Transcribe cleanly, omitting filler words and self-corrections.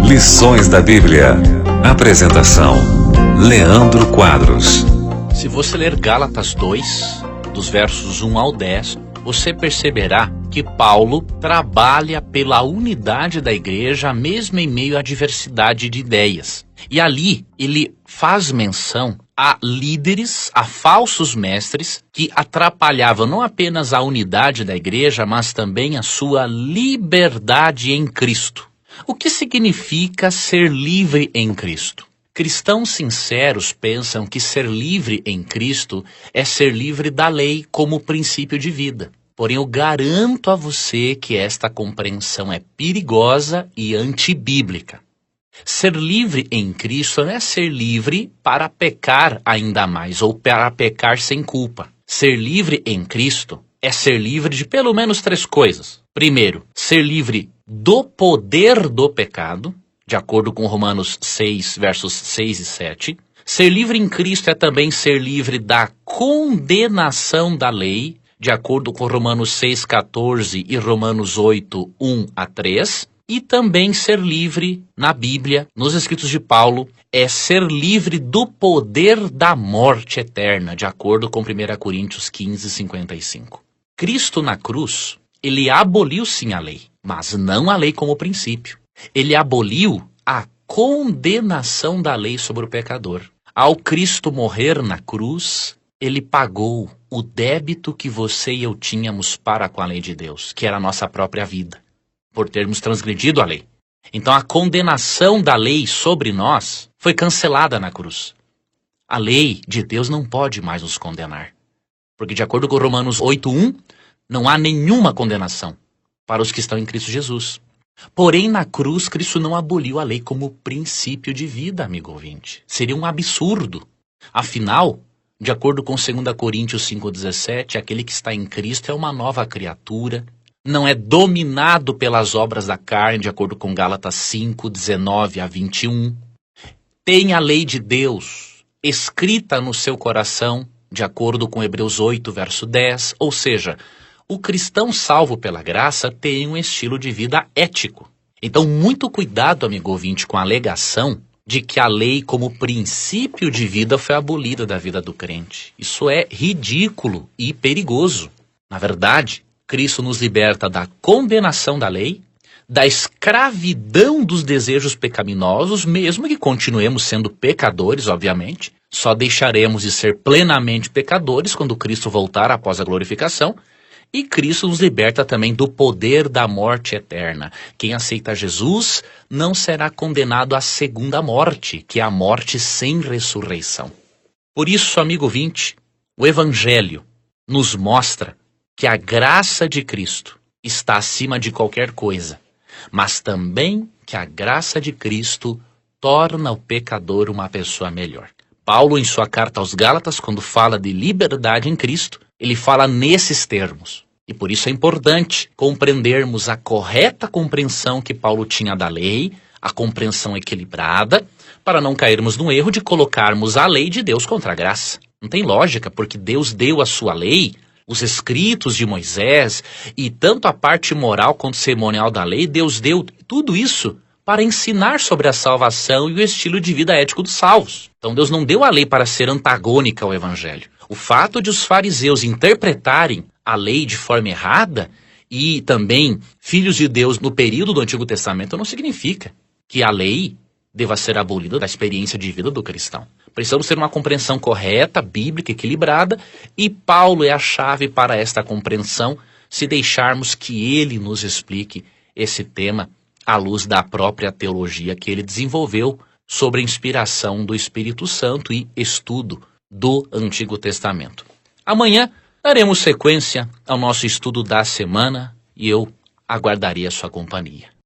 Lições da Bíblia. Apresentação: Leandro Quadros. Se você ler Gálatas 2, dos versos 1 ao 10, você perceberá que Paulo trabalha pela unidade da igreja, mesmo em meio à diversidade de ideias. E ali ele faz menção a líderes, a falsos mestres, que atrapalhavam não apenas a unidade da igreja, mas também a sua liberdade em Cristo. O que significa ser livre em Cristo? Cristãos sinceros pensam que ser livre em Cristo é ser livre da lei como princípio de vida. Porém, eu garanto a você que esta compreensão é perigosa e antibíblica. Ser livre em Cristo não é ser livre para pecar ainda mais ou para pecar sem culpa. Ser livre em Cristo é ser livre de pelo menos 3 coisas. Primeiro, ser livre do poder do pecado, de acordo com Romanos 6, versos 6 e 7. Ser livre em Cristo é também ser livre da condenação da lei, de acordo com Romanos 6, 14 e Romanos 8, 1 a 3. E também ser livre na Bíblia, nos escritos de Paulo, é ser livre do poder da morte eterna, de acordo com 1 Coríntios 15, 55. Cristo na cruz, ele aboliu sim a lei, mas não a lei como princípio. Ele aboliu a condenação da lei sobre o pecador. Ao Cristo morrer na cruz, ele pagou o débito que você e eu tínhamos para com a lei de Deus, que era a nossa própria vida, por termos transgredido a lei. Então a condenação da lei sobre nós foi cancelada na cruz. A lei de Deus não pode mais nos condenar, porque de acordo com Romanos 8:1, não há nenhuma condenação para os que estão em Cristo Jesus. Porém, na cruz, Cristo não aboliu a lei como princípio de vida, amigo ouvinte. Seria um absurdo. Afinal, de acordo com 2 Coríntios 5,17, aquele que está em Cristo é uma nova criatura, não é dominado pelas obras da carne, de acordo com Gálatas 5, 19 a 21. Tem a lei de Deus escrita no seu coração, de acordo com Hebreus 8, verso 10. Ou seja, o cristão salvo pela graça tem um estilo de vida ético. Então, muito cuidado, amigo ouvinte, com a alegação de que a lei como princípio de vida foi abolida da vida do crente. Isso é ridículo e perigoso. Na verdade, Cristo nos liberta da condenação da lei, da escravidão dos desejos pecaminosos, mesmo que continuemos sendo pecadores, obviamente. Só deixaremos de ser plenamente pecadores quando Cristo voltar após a glorificação. E Cristo nos liberta também do poder da morte eterna. Quem aceita Jesus não será condenado à segunda morte, que é a morte sem ressurreição. Por isso, amigo ouvinte, o Evangelho nos mostra que a graça de Cristo está acima de qualquer coisa, mas também que a graça de Cristo torna o pecador uma pessoa melhor. Paulo, em sua carta aos Gálatas, quando fala de liberdade em Cristo, ele fala nesses termos. E por isso é importante compreendermos a correta compreensão que Paulo tinha da lei, a compreensão equilibrada, para não cairmos no erro de colocarmos a lei de Deus contra a graça. Não tem lógica, porque Deus deu a sua lei, os escritos de Moisés, e tanto a parte moral quanto cerimonial da lei, Deus deu tudo isso para ensinar sobre a salvação e o estilo de vida ético dos salvos. Então Deus não deu a lei para ser antagônica ao Evangelho. O fato de os fariseus interpretarem a lei de forma errada e também filhos de Deus no período do Antigo Testamento não significa que a lei deva ser abolida da experiência de vida do cristão. Precisamos ter uma compreensão correta, bíblica, equilibrada, e Paulo é a chave para esta compreensão, se deixarmos que ele nos explique esse tema à luz da própria teologia que ele desenvolveu sobre a inspiração do Espírito Santo e estudo do Antigo Testamento. Amanhã daremos sequência ao nosso estudo da semana e eu aguardarei a sua companhia.